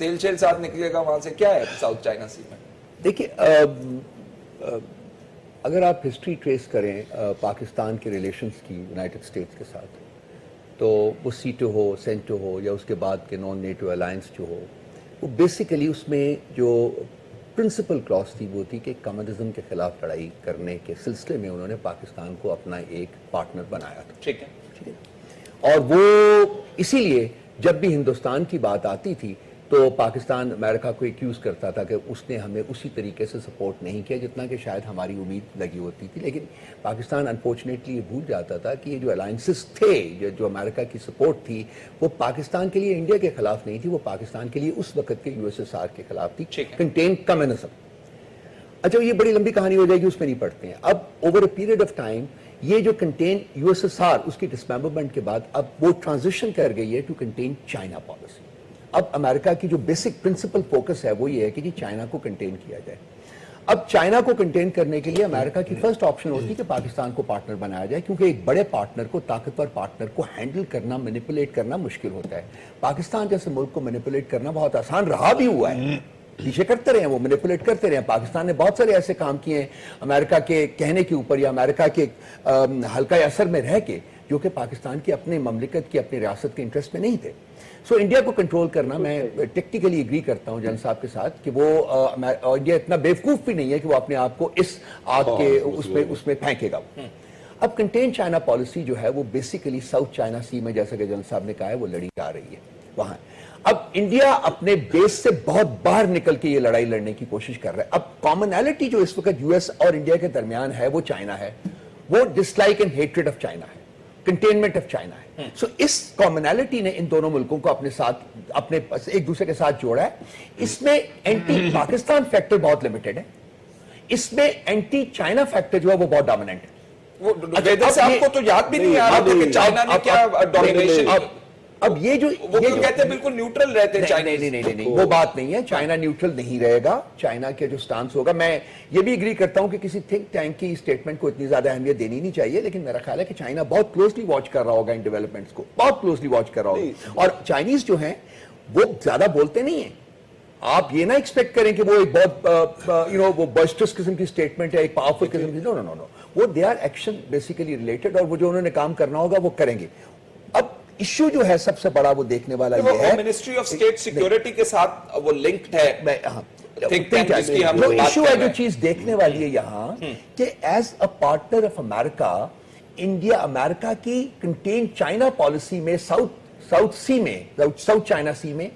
تیل شیل ساتھ نکلے گا وہاں سے, کیا ہے ساؤتھ چائنا سی میں؟ دیکھیے اگر آپ ہسٹری ٹریس کریں پاکستان کے ریلیشنز کی یونائٹڈ اسٹیٹس کے ساتھ, تو وہ سیٹو ہو, سینٹو ہو, یا اس کے بعد کے نان نیٹو الائنس جو ہو, وہ بیسیکلی اس میں جو پرنسپل کلاس تھی وہ تھی کہ کمیونزم کے خلاف لڑائی کرنے کے سلسلے میں انہوں نے پاکستان کو اپنا ایک پارٹنر بنایا تھا. ٹھیک ہے. اور وہ اسی لیے جب بھی ہندوستان کی بات آتی تھی تو پاکستان امریکہ کو ایکیوز کرتا تھا کہ اس نے ہمیں اسی طریقے سے سپورٹ نہیں کیا جتنا کہ شاید ہماری امید لگی ہوتی تھی. لیکن پاکستان انفارچونیٹلی یہ بھول جاتا تھا کہ یہ جو الائنسز تھے, جو امریکہ کی سپورٹ تھی, وہ پاکستان کے لیے انڈیا کے خلاف نہیں تھی, وہ پاکستان کے لیے اس وقت کے USSR کے خلاف تھی, کنٹین کمیونزم. اچھا یہ بڑی لمبی کہانی ہو جائے گی, اس میں نہیں پڑھتے ہیں. اب over a period of time یہ جو کنٹین USSR اس کی ڈسممبرمنٹ کے بعد اب وہ ٹرانزیشن کر گئی ہے ٹو کنٹین چائنا پالیسی. اب امریکہ کی جو بیسک پرنسپل فوکس ہے وہ یہ ہے کہ جی چائنا کو کنٹین کیا جائے. اب چائنا کو کنٹین کرنے کے لیے امریکہ کی فرسٹ آپشن ہوتی ہے کہ پاکستان کو پارٹنر بنایا جائے, کیونکہ ایک بڑے پارٹنر کو, طاقتور پارٹنر کو ہینڈل کرنا, مینیپولیٹ کرنا مشکل ہوتا ہے. پاکستان جیسے ملک کو مینیپولیٹ کرنا بہت آسان رہا بھی ہوا ہے, پیچھے کرتے رہے ہیں, وہ مینیپولیٹ کرتے رہے ہیں. پاکستان نے بہت سارے ایسے کام کیے ہیں امریکہ کے کہنے کے اوپر یا امریکہ کے حلقہ اثر میں رہ کے, جو کہ پاکستان کی اپنے مملکت کی, اپنی ریاست کے انٹرسٹ میں نہیں تھے. سو انڈیا کو کنٹرول کرنا, میں ٹیکنیکلی ایگری کرتا ہوں جن صاحب کے ساتھ کہ وہ انڈیا اتنا بیوقوف بھی نہیں ہے کہ وہ اپنے آپ کو اس آگ کے اس میں پھینکے گا. اب کنٹین چائنا پالیسی جو ہے وہ بیسیکلی ساؤتھ چائنا سی میں, جیسا کہ جن صاحب نے کہا ہے, وہ لڑی جا رہی ہے وہاں. اب انڈیا اپنے بیس سے بہت باہر نکل کے یہ لڑائی لڑنے کی کوشش کر رہا ہے. اب کامنالٹی جو اس وقت US اور انڈیا کے درمیان ہے وہ چائنا ہے, وہ dislike and hatred of China ہے, کنٹینمنٹ آف چائنا ہے. سو اس کامنالٹی نے ان دونوں ملکوں کو اپنے ساتھ, اپنے ایک دوسرے کے ساتھ جوڑا ہے. اس میں اینٹی پاکستان فیکٹر بہت لمیٹڈ ہے, اس میں اینٹی چائنا فیکٹر جو ہے وہ بہت ڈومیننٹ ہے. وہ آپ کو تو یاد بھی نہیں آ رہا کہ چائنا نے کیا ڈومینیشن. اب یہ جو کہتے ہیں بالکل نیوٹرل رہتے ہیں چائنا. نہیں, وہ بات نہیں ہے. چائنا نیوٹرل نہیں رہے گا. چائنا کے جو سٹانس ہوگا, میں یہ بھی اگری کرتا ہوں کہ کسی تھنک ٹینک کی اسٹیٹمنٹ کو اتنی زیادہ اہمیت دینی نہیں چاہیے, لیکن میرا خیال ہے کہ چائنا بہت کلوزلی واچ کر رہا ہوگا ان ڈیولپمنٹس کو, بہت کلوزلی واچ کر رہا ہوگا. اور چائنیز جو ہیں وہ زیادہ بولتے نہیں ہیں. آپ یہ نہ ایکسپیکٹ کریں کہ وہ ایک بہت وہ بسٹرس قسم کی اسٹیٹمنٹ ہے, ایک پاورفل قسم کی. نو, وہ they are action basically related, اور وہ جو انہوں نے کام کرنا ہوگا وہ کریں گے. اب ایشو جو ہے سب سے بڑا وہ دیکھنے والا یہ ہے, منسٹری آف اسٹیٹ سیکیورٹی کے ساتھ وہ لنکڈ ہے. جو ایشو ہے, جو چیز دیکھنے والی ہے یہاں, کہ as a partner of America, India America کی کنٹین چائنا پالیسی میں ساؤتھ سی میں, ساؤتھ چائنا سی میں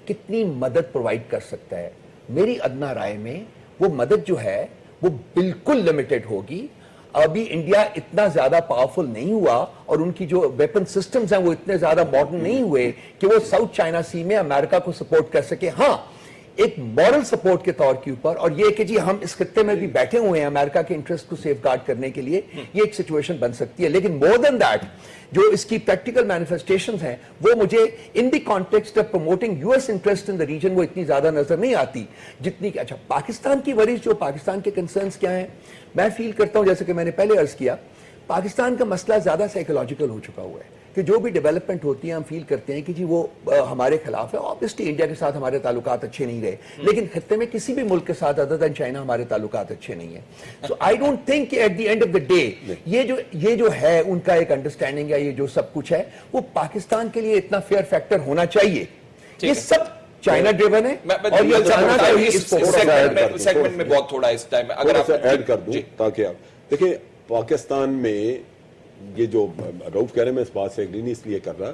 کتنی مدد پرووائڈ کر سکتا ہے. میری ادنا رائے میں وہ مدد جو ہے وہ بالکل لمیٹڈ ہوگی. ابھی انڈیا اتنا زیادہ پاورفل نہیں ہوا, اور ان کی جو ویپن سسٹمز ہیں وہ اتنے زیادہ ماڈرن نہیں ہوئے کہ وہ ساؤتھ چائنا سی میں امریکہ کو سپورٹ کر سکے. ہاں, ایک مورل سپورٹ کے طور کے اوپر, اور یہ کہ جی ہم اس خطے میں بھی بیٹھے ہوئے ہیں امریکہ کے انٹرسٹ کو سیف گارڈ کرنے کے لیے, یہ ایک سچویشن بن سکتی ہے. لیکن مور دین دیٹ جو اس کی پریکٹیکل مینیفیسٹیشنز ہیں وہ مجھے in the context of promoting US interest in the region وہ اتنی زیادہ نظر نہیں آتی جتنی کہ. اچھا, پاکستان کی وریز, جو پاکستان کے کنسرنز کیا ہیں, میں فیل کرتا ہوں جیسے کہ میں نے پہلے عرض کیا, پاکستان کا مسئلہ زیادہ سائیکولوجیکل ہو چکا ہوا ہے کہ جو بھی ڈیولپمنٹ ہوتی ہے ہم فیل کرتے ہیں کہ جی وہ ہمارے خلاف ہے. آبویسلی انڈیا کے ساتھ ہمارے تعلقات اچھے نہیں رہے, لیکن خطے میں کسی بھی ملک کے ساتھ ادر دین چائنا ہمارے تعلقات اچھے نہیں ہیں. سو آئی ڈونٹ تھنک کہ at the end of the day یہ جو ہے ان کا ایک انڈرسٹینڈنگ ہے, یہ جو سب کچھ ہے وہ پاکستان کے لیے اتنا فیئر فیکٹر ہونا چاہیے. یہ سب چائنا ڈریون ہے, اور یہ چائنا کا ہی اس سیگمنٹ میں بہت تھوڑا اس ٹائم اگر آپ ایڈ کر دوں تاکہ آپ دیکھیں, پاکستان میں یہ جو رؤف کہہ رہے ہیں, میں اس بات سے اگری نہیں اس لیے کر رہا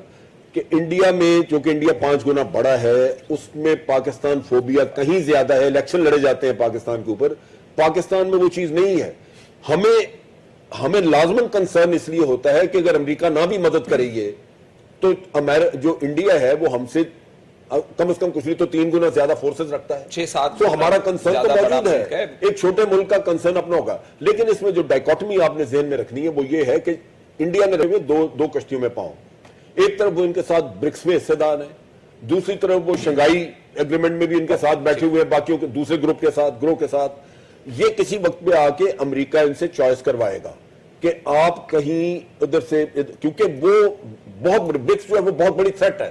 کہ انڈیا میں, چونکہ انڈیا 5 گنا بڑا ہے, اس میں پاکستان فوبیا کہیں زیادہ ہے. الیکشن لڑے جاتے ہیں پاکستان کے اوپر, پاکستان میں وہ چیز نہیں ہے. ہمیں لازماً کنسرن اس لیے ہوتا ہے کہ اگر امریکہ نہ بھی مدد کرے گی تو جو انڈیا ہے وہ ہم سے کم از کم کچھ نہیں تو 3 گنا زیادہ فورسز رکھتا ہے, 6-7. تو ہمارا کنسرن تو موجود ہے. ایک چھوٹے ملک کا کنسرن اپنا ہوگا, لیکن اس میں جو ڈائکوٹمی آپ نے ذہن میں رکھنی ہے وہ یہ ہے کہ انڈیا میں رہے دو کشتیوں میں پاؤں. ایک طرف وہ ان کے ساتھ برکس میں حصے دار ہیں, دوسری طرف وہ شنگائی ایگریمنٹ میں بھی ان کے ساتھ بیٹھے ہوئے ہیں باقیوں کے دوسرے گروہ کے ساتھ. یہ کسی وقت پہ آ کے امریکہ ان سے چوائس کروائے گا کہ آپ کہیں ادھر سے, کیونکہ وہ بہت برکس جو ہے وہ بہت بڑی تھریٹ ہے.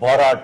12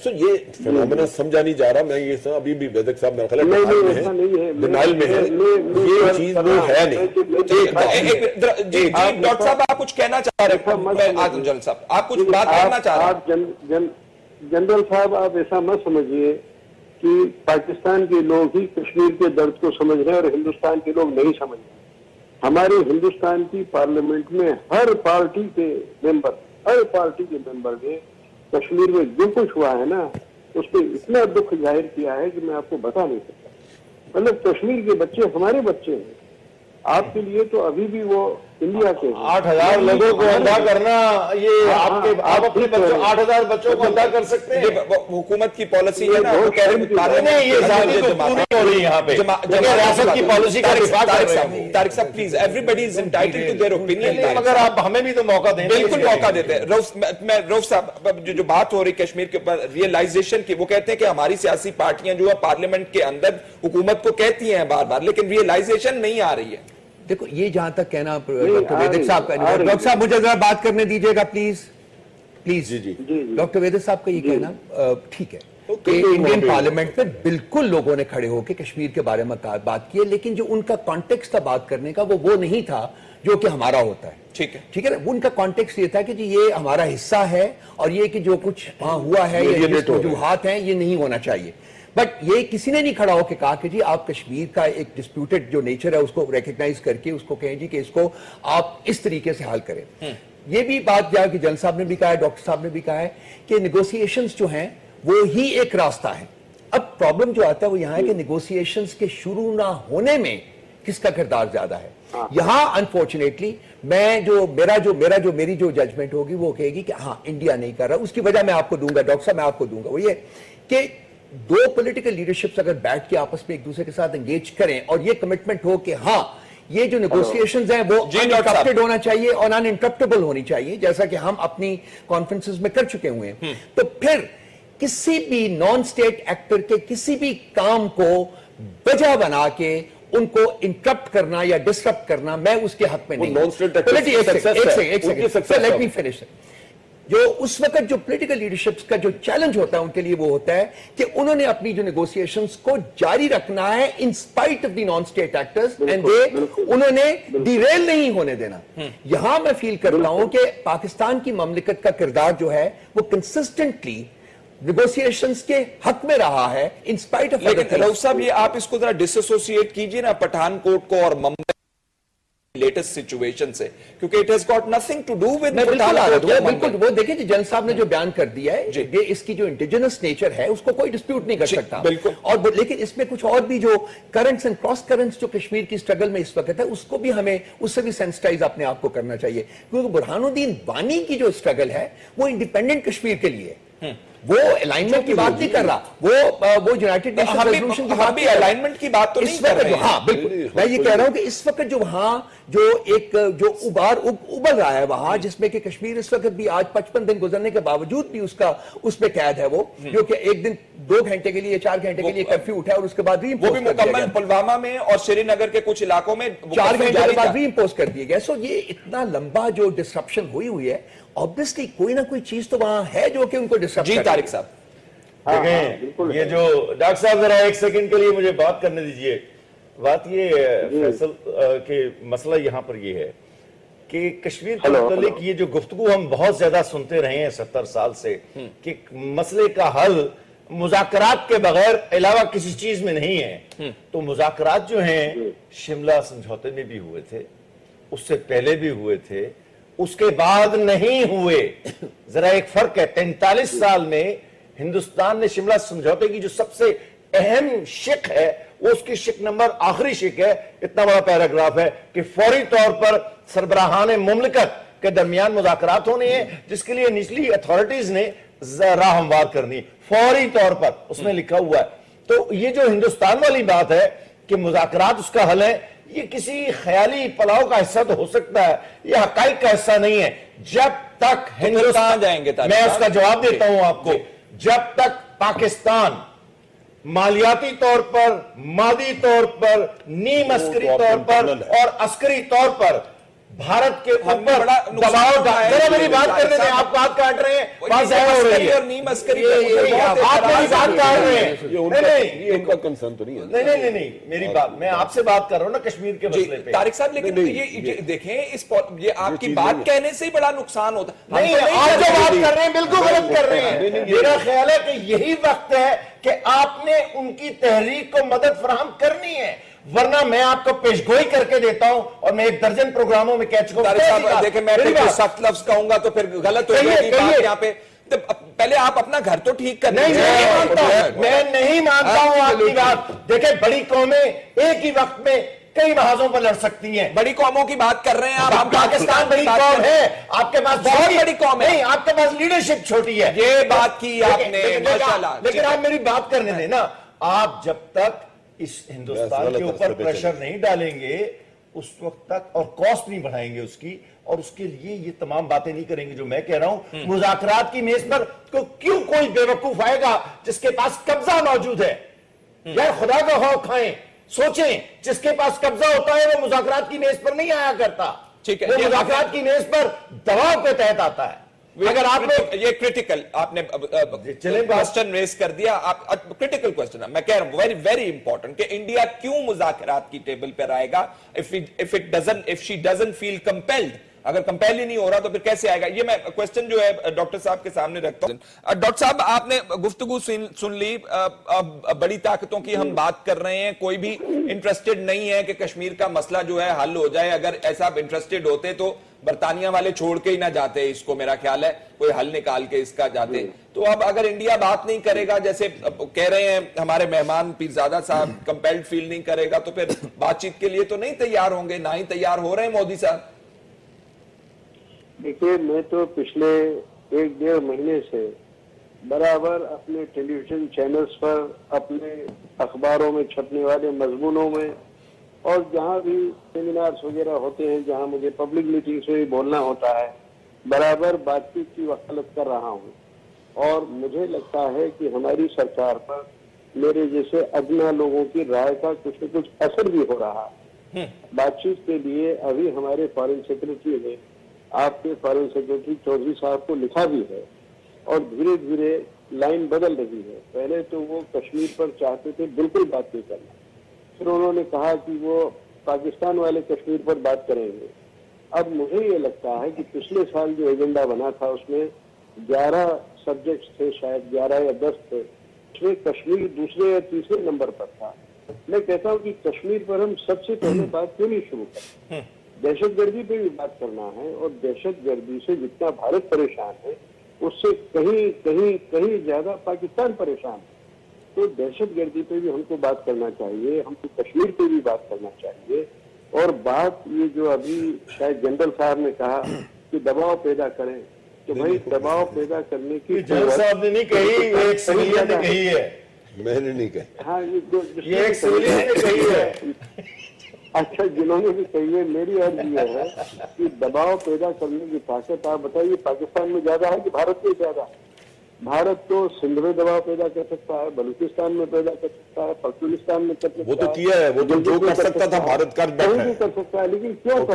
سو یہ فینومینا سمجھا نہیں جا رہا. میں یہ سب ابھی بھی ویدک صاحب میرا خیال ہے ڈینائل میں ہے, یہ چیز وہ ہے نہیں. جی ڈاکٹر صاحب آپ کچھ کہنا چاہ رہے ہیں؟ آدم جلال صاحب آپ کچھ بات کرنا چاہ رہے ہیں؟ جنرل صاحب آپ ایسا مت سمجھیے کہ پاکستان کے لوگ ہی کشمیر کے درد کو سمجھ رہے ہیں اور ہندوستان کے لوگ نہیں سمجھ رہے. ہمارے ہندوستان کی پارلیمنٹ میں ہر پارٹی کے ممبر نے کشمیر میں جو کچھ ہوا ہے نا اس پہ اتنا دکھ ظاہر کیا ہے کہ میں آپ کو بتا نہیں سکتا. مطلب کشمیر کے بچے ہمارے بچے ہیں. آپ کے لیے تو ابھی بھی وہ انڈیا کے 8,000 لوگوں کو اندھا کرنا, یہ آپ اپنے بچوں 8,000 بچوں کو اندھا کر سکتے ہیں؟ حکومت کی پالیسی ہے نا, یہ ذاتی تو پوری ہو رہی ہے یہاں پہ, ریاست کی پالیسی کا طارق صاحب please, everybody is entitled to their opinion. مگر آپ ہمیں بھی تو موقع دیں. بالکل موقع دیتے ہیں. میں روف صاحب جو بات ہو رہی کشمیر کے اوپر ریئلائزیشن کی, وہ کہتے ہیں کہ ہماری سیاسی پارٹیاں جو ہے پارلیمنٹ کے اندر حکومت کو کہتی ہیں بار بار, لیکن ریئلائزیشن نہیں آ رہی ہے. دیکھو یہ جہاں تک کہنا ڈاکٹر ویدک صاحب کا, ڈاکٹر صاحب مجھے ذرا بات کرنے دیجئے گا پلیز. ڈاکٹر ویدک صاحب کا یہ کہنا ٹھیک ہے کہ انڈین پارلیمنٹ میں بالکل لوگوں نے کھڑے ہو کے کشمیر کے بارے میں بات کی ہے, لیکن جو ان کا کانٹیکسٹ تھا بات کرنے کا وہ نہیں تھا جو کہ ہمارا ہوتا ہے. ٹھیک ہے نا, ان کا کانٹیکسٹ یہ تھا کہ جی یہ ہمارا حصہ ہے اور یہ کہ جو کچھ وہاں ہوا ہے یہ وجوہات ہیں یہ نہیں ہونا چاہیے. بٹ یہ کسی نے نہیں کھڑا ہو کے کہا کہ جی آپ کشمیر کا ایک ڈسپیوٹڈ جو نیچر ہے اس کو ریکگنائز کر کے اس کو کہیں جی کہ اس کو آپ اس طریقے سے حل کریں. یہ بھی بات جا کہ جنرل صاحب نے بھی کہا ہے, ڈاکٹر صاحب نے بھی کہا ہے کہ نیگوسیشنز جو ہیں وہ ہی ایک راستہ ہے. اب پرابلم جو آتا ہے وہ یہاں ہے کہ نیگوسیشنز کے شروع نہ ہونے میں کس کا کردار زیادہ ہے. یہاں انفارچونیٹلی میری جو ججمنٹ ہوگی وہ کہے گی کہ ہاں انڈیا نہیں کر رہا. اس کی وجہ میں آپ کو دوں گا ڈاکٹر صاحب, میں آپ کو دوں گا, وہ یہ کہ دو پولیٹیکل لیڈرشپس اگر بیٹھ کے آپس میں ایک دوسرے کے ساتھ انگیج کریں اور یہ کمٹمنٹ ہو کہ ہاں یہ جو نیگوسیشنز ہیں وہ انٹرپٹڈ ہونا چاہیے اور نان انٹرپٹیبل ہونی چاہیے, جیسا کہ ہم اپنی کانفرنسز میں کر چکے ہوئے ہیں, تو پھر کسی بھی نان سٹیٹ ایکٹر کے کسی بھی کام کو وجہ بنا کے ان کو انٹرپٹ کرنا یا ڈسٹرپٹ کرنا میں اس کے حق میں نہیں ہوں. جو اس وقت جو پولیٹیکل لیڈرشپس کا جو چیلنج ہوتا ہے ان کے لیے وہ ہوتا ہے کہ انہوں نے اپنی جو نیگوسیشنز کو جاری رکھنا ہے in spite of the non state actors, and انہوں نے ڈیریل نہیں ہونے دینا. یہاں میں فیل کرتا ہوں کہ پاکستان کی مملکت کا کردار جو ہے وہ کنسسٹنٹلی نیگوسیشنز کے حق میں رہا ہے ان اسپائٹ آف. لیکن رؤف صاحب یہ آپ اس کو ذرا ڈس ایسوسیٹ کیجئے نا پٹھان کوٹ کو اور ممبئی لیٹسٹ سچویشن سے, کیونکہ it has got nothing to do with بالکل وہ دیکھیں جی جنرل صاحب نے جو بیان کر دیا ہے یہ اس کی جو انڈیجنس نیچر ہے اس کو کوئی ڈسپیوٹ نہیں کر سکتا. اور لیکن اس میں کچھ اور بھی جو کرنٹس اینڈ کراس کرنٹس جو کشمیر کی اسٹرگل میں اس وقت ہے اس کو بھی ہمیں اس سے بھی سینسٹائز اپنے آپ کو کرنا چاہیے, کیونکہ برہان الدین وانی کی جو اسٹرگل ہے وہ انڈیپینڈنٹ کشمیر کے لیے, وہ الائنمنٹ کی بات نہیں کر رہا, وہ یونائٹڈ نیشنز ریزولوشن کی بات بھی الائنمنٹ کی بات تو نہیں کر رہے. ہاں بالکل میں یہ کہہ رہا ہوں کہ اس وقت جو وہاں جو ایک جو ابل رہا ہے وہاں, جس میں کہ کشمیر اس وقت بھی آج 55 دن گزرنے کے باوجود بھی اس پہ قید ہے, وہ جو کہ ایک دن 2 گھنٹے کے لیے 4 گھنٹے کے لیے کرفیو اٹھا اور اس کے بعد وہ بھی مکمل پلوامہ میں اور سری نگر کے کچھ علاقوں میں 4 گھنٹے کے بعد ری امپوز کر دیا گیا. سو یہ اتنا لمبا جو ڈسرپشن ہوئی ہے, obviously کوئی نہ کوئی چیز تو وہاں ہے جو کہ ان کو ڈسٹرب. جی طارق صاحب دیکھیں یہ جو ڈاکٹر صاحب ذرا ایک سیکنڈ کے لیے مجھے بات کرنے دیجئے. بات یہ فیصل کہ مسئلہ یہاں پر یہ ہے کہ کشمیر کے متعلق یہ جو گفتگو ہم بہت زیادہ سنتے رہے ہیں 70 سال سے کہ مسئلے کا حل مذاکرات کے بغیر علاوہ کسی چیز میں نہیں ہے. تو مذاکرات جو ہیں شملہ سمجھوتے میں بھی ہوئے تھے, اس سے پہلے بھی ہوئے تھے, اس کے بعد نہیں ہوئے. ذرا ایک فرق ہے, 43 سال میں ہندوستان نے شملہ سمجھوتے کی جو سب سے اہم شق ہے وہ اس کی شق نمبر آخری شق ہے, اتنا بڑا پیراگراف ہے کہ فوری طور پر سربراہان مملکت کے درمیان مذاکرات ہونے ہیں جس کے لیے نچلی اتھارٹیز نے راہ ہموار کرنی فوری طور پر, اس میں لکھا ہوا ہے. تو یہ جو ہندوستان والی بات ہے کہ مذاکرات اس کا حل ہے, یہ کسی خیالی پلاؤ کا حصہ تو ہو سکتا ہے, یہ حقائق کا حصہ نہیں ہے. جب تک ہندوستان جائیں گے, میں اس کا جواب دیتا ہوں آپ کو, جب تک پاکستان مالیاتی طور پر, مادی طور پر, نیم عسکری طور پر اور عسکری طور پر بھارت کے ہم نے اوپر بڑا دباؤ نقصان ذرا میری بات طارق کرنے دیں، صاحب، آپ بات کاٹ رہے ہیں، بات یہ ضائع ہو رہی ہے اور نیم عسکری آپ میری بات کاٹ رہے ہیں، یہ ان کا کنسرن تو نہیں ہے. نہیں میری بات، میں آپ سے بات کر رہا ہوں نا کشمیر کے مسئلے پہ. طارق صاحب لیکن یہ دیکھیں یہ آپ کی بات کہنے سے ہی بڑا نقصان ہوتا ہے. نہیں آپ جو بات کر رہے ہیں بالکل غلط کر رہے ہیں. میرا خیال ہے کہ یہی وقت ہے کہ آپ نے ان کی تحریک کو مدد فراہم کرنی ہے، ورنہ میں آپ کو پیشگوئی کر کے دیتا ہوں اور میں 1 درجن پروگراموں میں کہہ چکا ہوں. طارق صاحب دیکھیں میں پھر کوئی سخت لفظ کہوں گا تو پھر غلط ہو جائے گی بات یہاں پہ. پہلے آپ اپنا گھر تو ٹھیک کریں. میں نہیں مانتا ہوں آپ کی بات. دیکھیں بڑی قومیں ایک ہی وقت میں کئی محاذوں پر لڑ سکتی ہیں. بڑی قوموں کی بات کر رہے ہیں آپ. ہم پاکستان بڑی قوم ہے، آپ کے پاس بہت بڑی قوم ہے. نہیں، آپ کے پاس لیڈرشپ چھوٹی ہے. یہ بات کی آپ نے ماشاءاللہ. لیکن آپ میری بات کرنے دیں نا. آپ جب تک اس ہندوستان کے اوپر پریشر نہیں ڈالیں گے اس وقت تک، اور کاسٹ نہیں بڑھائیں گے اس کی، اور اس کے لیے یہ تمام باتیں نہیں کریں گے جو میں کہہ رہا ہوں. مذاکرات کی میز پر کیوں کوئی بے وقوف آئے گا جس کے پاس قبضہ موجود ہے؟ یار خدا کا خوف کھائیں، سوچیں. جس کے پاس قبضہ ہوتا ہے وہ مذاکرات کی میز پر نہیں آیا کرتا. وہ مذاکرات کی میز پر دباؤ کے تحت آتا ہے. اگر آپ نے یہ کرٹیکل آپ نے کوسچن ریز کر دیا. کرٹیکل کوسچن میں کہہ رہا ہوں ویری ویری امپورٹنٹ کہ انڈیا کیوں مذاکرات کی ٹیبل پر آئے گا. if she doesn't feel compelled, اگر کمپیل ہی نہیں ہو رہا تو پھر کیسے آئے گا. یہ میں کوسچن جو ہے ڈاکٹر صاحب کے سامنے رکھتا ہوں. ڈاکٹر صاحب آپ نے گفتگو سن لی. بڑی طاقتوں کی ہم بات کر رہے ہیں. کوئی بھی انٹرسٹڈ نہیں ہے کہ کشمیر کا مسئلہ جو ہے حل ہو جائے. اگر ایسا انٹرسٹڈ ہوتے تو برطانیہ والے چھوڑ کے ہی نہ جاتے اس کو. میرا خیال ہے کوئی حل نکال کے اس کا جاتے. تو اب اگر انڈیا بات نہیں کرے گا جیسے کہہ رہے ہیں ہمارے مہمان پیرزادہ صاحب، کمپیلڈ فیل نہیں کرے گا تو پھر بات چیت کے لیے تو نہیں تیار ہوں گے. نہ ہی تیار ہو رہے ہیں مودی صاحب. دیکھیے میں تو پچھلے 1-1.5 مہینے سے برابر اپنے ٹیلی ویژن چینلز پر، اپنے اخباروں میں چھپنے والے مضمونوں میں، اور جہاں بھی سیمینارز وغیرہ ہوتے ہیں جہاں مجھے پبلک میٹنگز میں بولنا ہوتا ہے، برابر بات چیت کی وکالت کر رہا ہوں. اور مجھے لگتا ہے کہ ہماری سرکار پر میرے جیسے ادنا لوگوں کی رائے کا کچھ نہ کچھ اثر بھی ہو رہا ہے. بات چیت کے لیے ابھی ہمارے فارن سیکرٹری نے آپ کے فارن سیکرٹری چودھری صاحب کو لکھا بھی ہے، اور دھیرے دھیرے لائن بدل رہی ہے. پہلے تو وہ کشمیر پر چاہتے تھے بالکل بات نہیں کرنا، پھر انہوں نے کہا کہ وہ پاکستان والے کشمیر پر بات کریں گے. اب مجھے یہ لگتا ہے کہ پچھلے سال جو ایجنڈا بنا تھا اس میں 11 سبجیکٹس تھے، شاید 11 یا 10 تھے. اس میں کشمیر دوسرے یا تیسرے نمبر پر تھا. میں کہتا ہوں کہ کشمیر پر ہم سب سے پہلے بات کیوں نہیں شروع کریں. دہشت گردی پہ بھی بات کرنا ہے، اور دہشت گردی سے جتنا بھارت پریشان ہے اس سے کہیں زیادہ پاکستان پریشان ہے. تو دہشت گردی پہ بھی ہم کو بات کرنا چاہیے، ہم کو کشمیر پہ بھی بات کرنا چاہیے. اور بات یہ جو ابھی شاید جنرل صاحب نے کہا کہ دباؤ پیدا کریں، تو بھائی دباؤ پیدا کرنے کی جنرل صاحب نے نہیں کہی، ایک سویلین نے کہی ہے. میں نے نہیں کہی. ہاں یہ ایک سویلین نے کہی ہے. اچھا جنہوں نے بھی کہی ہے. میری عرض یہ ہے کہ دباؤ پیدا کرنے کی طاقت آپ بتائیے پاکستان میں زیادہ ہے کہ بھارت میں زیادہ؟ بھارت تو سندھ میں دباؤ پیدا کر سکتا ہے، بلوچستان میں پیدا کر سکتا ہے، پاکستان میں کر سکتا ہے. وہ تو کیا ہے، وہ تو جو کر سکتا تھا بھارت کر بیٹھا ہے، کر سکتا ہے. لیکن کیوں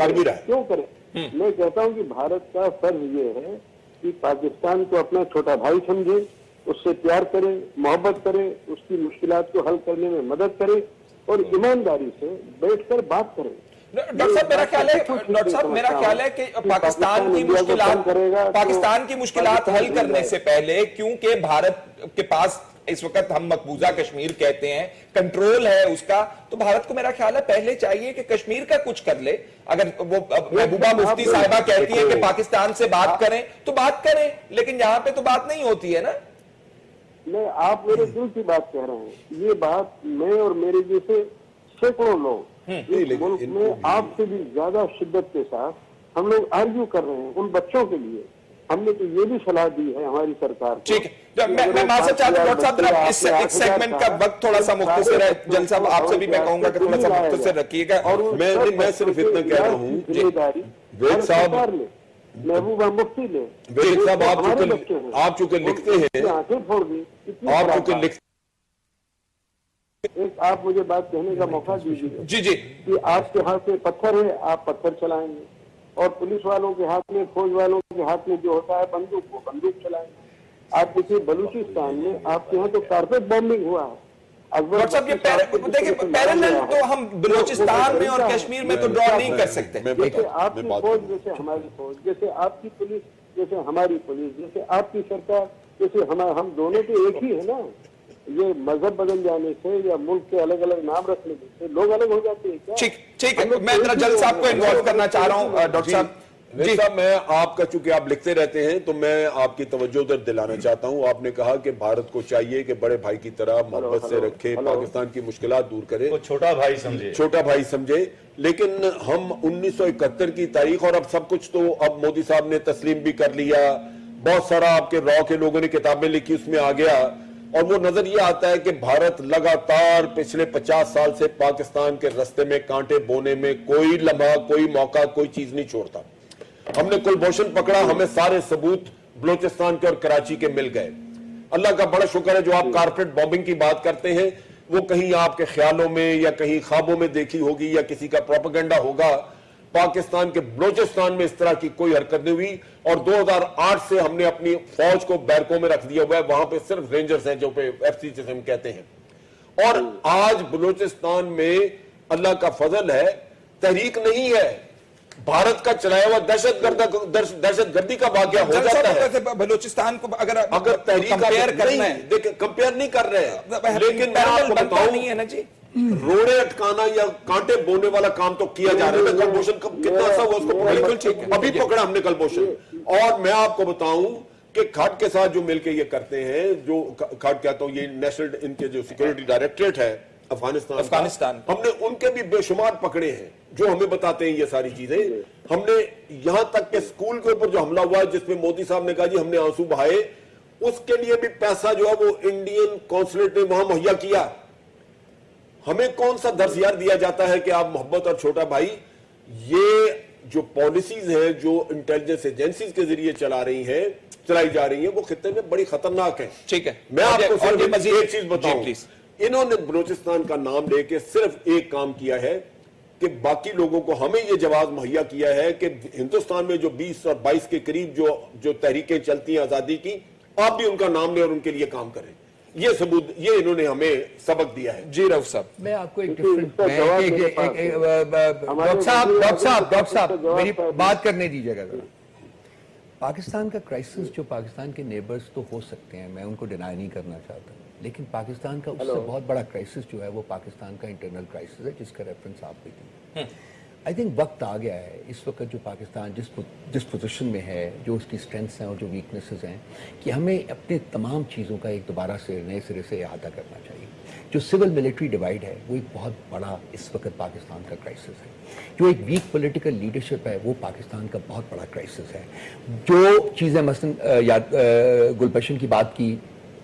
کرے؟ میں کہتا ہوں کہ بھارت کا فرض یہ ہے کہ پاکستان کو اپنا چھوٹا بھائی سمجھے، اس سے پیار کرے، محبت کرے، اس کی مشکلات کو حل کرنے میں مدد کرے، اور ایمانداری سے بیٹھ کر بات کریں. ڈاکٹر صاحب میرا خیال ہے کہ پاکستان کی مشکلات حل کرنے سے پہلے، کیونکہ بھارت کے پاس اس وقت ہم مقبوضہ کشمیر کہتے ہیں، کنٹرول ہے اس کا، تو بھارت کو میرا خیال ہے پہلے چاہیے کہ کشمیر کا کچھ کر لے. اگر وہ محبوبہ مفتی صاحبہ کہتی ہیں کہ پاکستان سے بات کریں تو بات کریں، لیکن یہاں پہ تو بات نہیں ہوتی ہے نا. میں آپ میرے دل کی بات کہہ رہے ہیں. یہ بات میں اور میرے جیسے سینکڑوں لوگ اس ملک میں آپ سے بھی زیادہ شدت کے ساتھ ہم لوگ آرگیو کر رہے ہیں ان بچوں کے لیے. ہم نے تو یہ بھی صلاح دی ہے ہماری سرکار کو. ٹھیک ہے، میں معذرت چاہتا ہوں ڈاکٹر صاحب، اس سیگمنٹ کا وقت تھوڑا سا مختصر ہے. جل صاحب آپ سے بھی میں کہوں گا کہ تھوڑا سا مختصر رکیے گا. میں صرف اتنا کہہ رہا ہوں، وید صاحب، محبوبہ مفتی لے، وید صاحب آپ چونکہ لکھتے ہیں، آنکھیں پھوڑ دی. آپ چونکہ لکھتے ایک آپ مجھے بات کہنے کا موقع دیجیے جی کہ آپ کے ہاتھ میں پتھر ہے، آپ پتھر چلائیں گے. اور پولیس والوں کے ہاتھ میں، فوج والوں کے ہاتھ میں جو ہوتا ہے بندوق، وہ بندوق چلائیں. آپ دیکھیے بلوچستان میں آپ کے یہاں تو کارپیٹ بامبنگ ہوا ہے. ڈاکٹر صاحب یہ دیکھیے پیرالل تو ہم بلوچستان میں اور کشمیر میں تو ڈرا نہیں کر سکتے. جیسے آپ کی فوج، جیسے ہماری فوج، جیسے آپ کی پولیس، جیسے ہماری پولیس، جیسے آپ کی سرکار، جیسے ہم دونوں تو ایک ہی ہے نا. یہ مذہب بدل جانے سے یا ملک کے الگ الگ نام رکھنے سے لوگ الگ ہو جاتے ہیں کیا؟ ٹھیک ہے، میں ذرا جلد صاحب کو انوالو کرنا چاہ رہا ہوں. ڈاکٹر صاحب جی صاحب، میں آپ کا چونکہ آپ لکھتے رہتے ہیں تو میں آپ کی توجہ ادھر دلانا چاہتا ہوں. آپ نے کہا کہ بھارت کو چاہیے کہ بڑے بھائی کی طرح محبت سے رکھے، پاکستان کی مشکلات دور کرے، چھوٹا بھائی سمجھے، چھوٹا بھائی سمجھے. لیکن ہم 1971 کی تاریخ اور اب سب کچھ تو اب مودی صاحب نے تسلیم بھی کر لیا، بہت سارا آپ کے رو کے لوگوں نے کتابیں لکھی، اس میں آ گیا، اور وہ نظر یہ آتا ہے کہ بھارت لگاتار پچھلے 50 سال سے پاکستان کے رستے میں کانٹے بونے میں کوئی لمحہ، کوئی موقع، کوئی چیز نہیں چھوڑتا. ہم نے کلبھوشن پکڑا، ہمیں سارے ثبوت بلوچستان کے اور کراچی کے مل گئے. اللہ کا بڑا شکر ہے جو آپ کارپیٹ بامبنگ کی بات کرتے ہیں وہ کہیں آپ کے خیالوں میں یا کہیں خوابوں میں دیکھی ہوگی یا کسی کا پروپیگنڈا ہوگا. پاکستان کے بلوچستان میں اس طرح کی کوئی حرکت نہیں ہوئی، اور 2008 سے ہم نے اپنی فوج کو بیرکوں میں رکھ دیا ہوا ہے. وہاں پہ صرف رینجرز ہیں جو پہ ایف سی جسے ہم کہتے ہیں. اور آج بلوچستان میں اللہ کا فضل ہے، تحریک نہیں ہے، بھارت کا چلایا ہوا دہشت گردی کا واقعہ ہو جاتا ہے. بلوچستان کو اگر تحریک کمپیئر کرنا ہے، دیکھیں کمپیئر نہیں کر رہے، لیکن میں آپ کو بنتا بتاؤں نہیں ہے نا جی. روڑے اٹکانا یا کانٹے بونے والا کام تو کیا جا رہا ہے. کلبھوشن کتنا سا ہوا اس کو بالکل ٹھیک ہے، ابھی پکڑا ہم نے کلبھوشن. اور میں آپ کو بتاؤں کہ کھٹ کے ساتھ جو مل کے یہ کرتے ہیں، جو کھٹ کہتا ہوں، یہ نیشنل ان کے جو سیکورٹی ڈائریکٹریٹ ہے افغانستان، ہم نے ان کے بھی بے شمار پکڑے ہیں جو ہمیں بتاتے ہیں یہ ساری چیزیں. ہم نے یہاں تک کہ اسکول کے اوپر جو حملہ ہوا جس میں مودی صاحب نے کہا جی ہم نے آنسو بہائے، اس کے لیے بھی پیسہ جو ہے وہ انڈین کونسلیٹ نے وہاں مہیا کیا. ہمیں کون سا درس یار دیا جاتا ہے کہ آپ محبت اور چھوٹا بھائی؟ یہ جو پالیسیز ہیں جو انٹیلیجنس ایجنسیز کے ذریعے چلائی جا رہی ہیں وہ خطے میں بڑی خطرناک ہیں. ٹھیک ہے، میں آپ کو صرف ایک چیز بتاؤں، پلیز. انہوں نے بلوچستان کا نام لے کے صرف ایک کام کیا ہے کہ باقی لوگوں کو ہمیں یہ جواز مہیا کیا ہے کہ ہندوستان میں جو 20 اور 22 کے قریب جو تحریکیں چلتی ہیں آزادی کی، آپ بھی ان کا نام لیں اور ان کے لیے کام کریں. یہ ثبوت، یہ انہوں نے ہمیں سبق دیا ہے. جی رؤف صاحب، میں آپ کو ایک ڈفرنٹ ڈاکٹر صاحب میری بات کرنے دیجیے گا ذرا. پاکستان کا کرائسس جو پاکستان کے نیبرز تو ہو سکتے ہیں، میں ان کو ڈینائی نہیں کرنا چاہتا، لیکن پاکستان کا اس سے بہت بڑا کرائسس جو ہے وہ پاکستان کا انٹرنل کرائسس ہے جس کا ریفرنس آپ بھی دیں. آئی تھنک وقت آ گیا ہے اس وقت جو پاکستان جس پوزیشن میں ہے، جو اس کی اسٹرینتھس ہیں اور جو ویکنیسز ہیں، کہ ہمیں اپنے تمام چیزوں کا ایک دوبارہ سے نئے سرے سے احاطہ کرنا چاہیے. جو سول ملٹری ڈیوائڈ ہے وہ ایک بہت بڑا اس وقت پاکستان کا کرائسس ہے. جو ایک ویک پولیٹیکل لیڈرشپ ہے وہ پاکستان کا بہت بڑا کرائسس ہے. جو چیزیں مثلا گلبشن کی بات کی،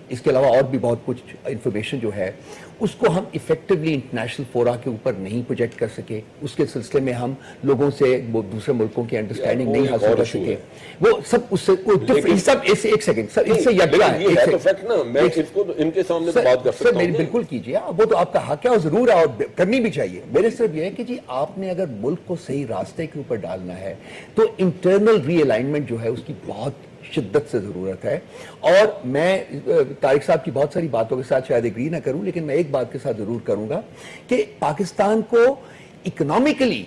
اس کے علاوہ اور بھی بہت کچھ انفارمیشن جو ہے اس کو ہم ایفیکٹولی انٹرنیشنل فورا کے اوپر نہیں پروجیکٹ کر سکے. اس کے سلسلے میں ہم لوگوں سے وہ دوسرے ملکوں کی انڈرسٹینڈنگ نہیں حاصل کر سکے. وہ سب اس سے سب ایک سیکنڈ سر، اس سے یکجا ہے. ان کے سامنے تو بات کر سکتا ہوں. میری بالکل کیجیے، وہ تو آپ کا حق ہے اور ضرور ہے اور کرنی بھی چاہیے. میرے صرف یہ ہے کہ جی آپ نے اگر ملک کو صحیح راستے کے اوپر ڈالنا ہے تو انٹرنل ری الائنمنٹ جو ہے اس کی بہت شدت سے ضرورت ہے. اور میں طارق صاحب کی بہت ساری باتوں کے ساتھ شاید ایگری نہ کروں، لیکن میں ایک بات کے ساتھ ضرور کروں گا کہ پاکستان کو اکنامکلی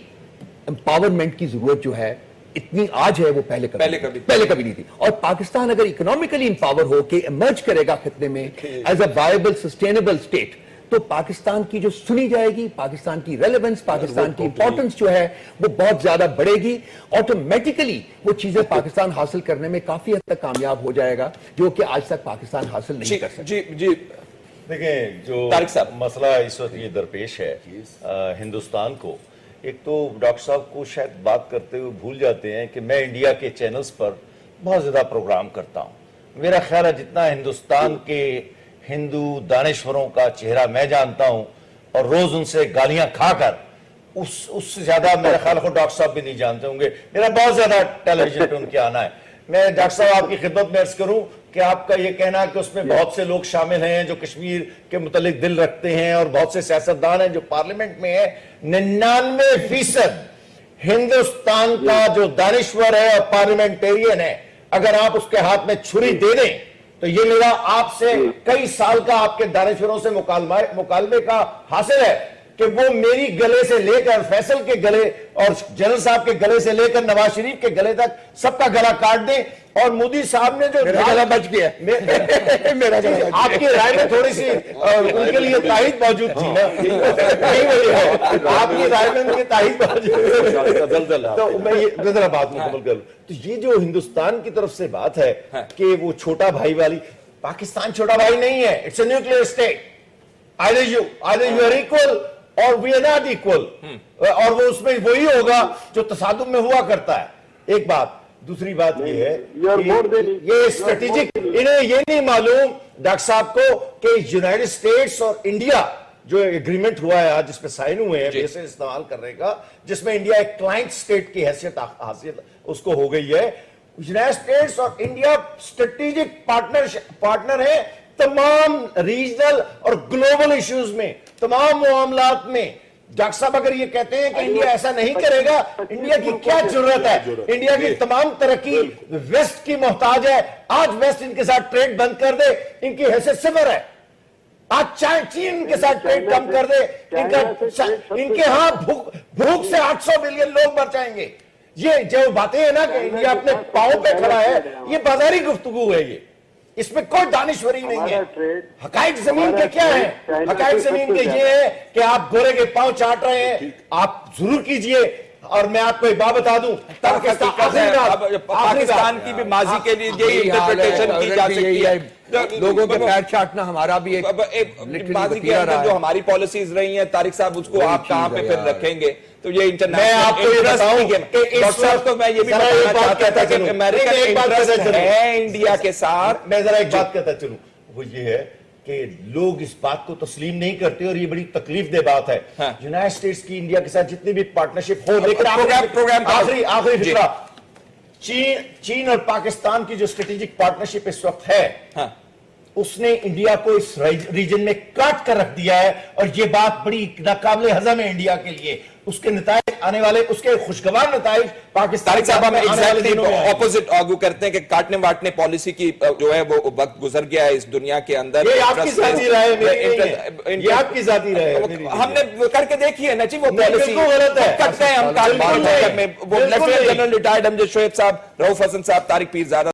امپاورمنٹ کی ضرورت جو ہے اتنی آج ہے وہ پہلے کبھی نہیں تھی. اور پاکستان اگر اکنامکلی امپاور ہو کے ایمرج کرے گا خطے میں as a viable sustainable state, تو پاکستان کی جو سنی جائے گی، پاکستان کی ریلیونس، پاکستان کی امپورٹنس جو ہے وہ بہت زیادہ بڑھے گی. آٹومیٹیکلی وہ چیزیں پاکستان حاصل کرنے میں کافی حد تک کامیاب ہو جائے گا جو کہ آج تک پاکستان حاصل نہیں کر سکتا. جی دیکھیں جو مسئلہ اس وقت یہ درپیش ہے ہندوستان کو، ایک تو ڈاکٹر صاحب کو شاید بات کرتے ہوئے بھول جاتے ہیں کہ میں انڈیا کے چینلز پر بہت زیادہ پروگرام کرتا ہوں. میرا خیال ہے جتنا ہندوستان کے ہندو دانشوروں کا چہرہ میں جانتا ہوں اور روز ان سے گالیاں کھا کر اس سے زیادہ میرا خیال ہے ڈاکٹر صاحب بھی نہیں جانتے ہوں گے. میرا بہت زیادہ ٹیلی ویژن پہ ان کے آنا ہے. میں ڈاکٹر صاحب آپ کی خدمت میں عرض کروں کہ آپ کا یہ کہنا کہ اس میں بہت سے لوگ شامل ہیں جو کشمیر کے متعلق دل رکھتے ہیں اور بہت سے سیاستدان ہیں جو پارلیمنٹ میں ہیں، 99% ہندوستان کا جو دانشور ہے اور پارلیمنٹیرین ہے، اگر آپ اس کے ہاتھ میں چھری دے دیں تو یہ میرا آپ سے کئی سال کا آپ کے دانشوروں سے مکالمے کا حاصل ہے کہ وہ میری گلے سے لے کر فیصل کے گلے اور جنرل صاحب کے گلے سے لے کر نواز شریف کے گلے تک سب کا گلا کاٹ دیں. اور مودی صاحب نے جو گلا بچ گیا میرا گلا آپ کی رائے میں تھوڑی سی ان کے لیے تائید موجود تھی نا، آپ کی رائے میں ان کی تائید موجود. تو میں یہ ذرا بات مکمل کر لوں. تو یہ جو ہندوستان کی طرف سے بات ہے کہ وہ چھوٹا بھائی والی، پاکستان چھوٹا بھائی نہیں ہے، it's a nuclear state. either you are equal or we are not equal. اور وہ اس میں وہی ہوگا جو تصادم میں ہوا کرتا ہے. ایک بات. دوسری بات یہ ہے یہ اسٹریٹجک، انہیں یہ نہیں معلوم ڈاکٹر صاحب کو کہ یونائٹڈ اسٹیٹس اور انڈیا جو ایگریمنٹ ہوا ہے آج جس پہ سائن ہوئے ہیں بیسز استعمال کرنے کا، جس میں انڈیا ایک کلائنٹ اسٹیٹ کی حیثیت اس کو ہو گئی ہے. یونائٹڈ اسٹیٹس اور انڈیا اسٹریٹجک پارٹنر ہیں تمام ریجنل اور گلوبل ایشوز میں، تمام معاملات میں. ڈاکٹر صاحب اگر یہ کہتے ہیں کہ انڈیا ایسا نہیں کرے گا، انڈیا کی کیا ضرورت ہے؟ انڈیا کی تمام ترقی ویسٹ کی محتاج ہے. آج ویسٹ ان کے ساتھ ٹریڈ بند کر دے، ان کی حیثیت صفر ہے. آج چین کے ساتھ ٹریڈ کم کر دے، ان کے ہاں بھوک سے 800 ملین لوگ مر جائیں گے. یہ جو باتیں ہیں نا کہ انڈیا اپنے پاؤں پہ کھڑا ہے، یہ بازاری گفتگو ہے. یہ اس میں کوئی دانشوری نہیں ہے. حقائق زمین کے کیا ہیں؟ حقائق زمین کے یہ ہے کہ آپ گورے کے پاؤں چاٹ رہے ہیں. آپ ضرور کیجئے. اور میں آپ کو ایک بات بتا دوں، پاکستان کی بھی ماضی کے لیے یہی انٹرپریٹیشن کی جا سکتی ہے. لوگوں کے پیر چاٹنا ہمارا بھی ایک ماضی کے اندر جو ہماری پالیسیز رہی ہیں طارق صاحب، اس کو آپ کہاں پہ پھر رکھیں گے؟ تو یہ انٹرنیشنل، میں آپ کو یہ بتاؤں کہ اس وقت تو میں یہ بھی بتانا چاہتا تھا کہ امریکن انٹرسٹ ہے انڈیا کے ساتھ. میں ذرا ایک بات کہتا چلوں، وہ یہ ہے کہ لوگ اس بات کو تسلیم نہیں کرتے اور یہ بڑی تکلیف دہ بات ہے. یونائٹڈ اسٹیٹس کی انڈیا کے ساتھ جتنی بھی پارٹنرشپ ہو، لیکن آخری فکرہ، چین اور پاکستان کی جو اسٹریٹجک پارٹنرشپ اس وقت ہے، اس نے انڈیا کو اس ریجن میں کاٹ کر رکھ دیا ہے. اور یہ بات بڑی ناقابل ہضم ہے انڈیا کے لیے. اس کے نتائج آنے والے، اس کے خوشگوار نتائج پاکستان صاحب ہم اپوزٹ آرگو کرتے ہیں کہ کاٹنے واٹنے پالیسی کی جو ہے وہ وقت گزر گیا ہے اس دنیا کے اندر. یہ آپ کی ذاتی رائے ہے، یہ آپ کی ذاتی رائے ہے. ہم نے کر کے دیکھی ہے نا جی وہ پالیسی. غلط ہے. کرتے ہیں ہم وہ لیفٹیننٹ جنرل ریٹائرڈ امجد شعیب صاحب، رؤف حسن صاحب، طارق پیرزادہ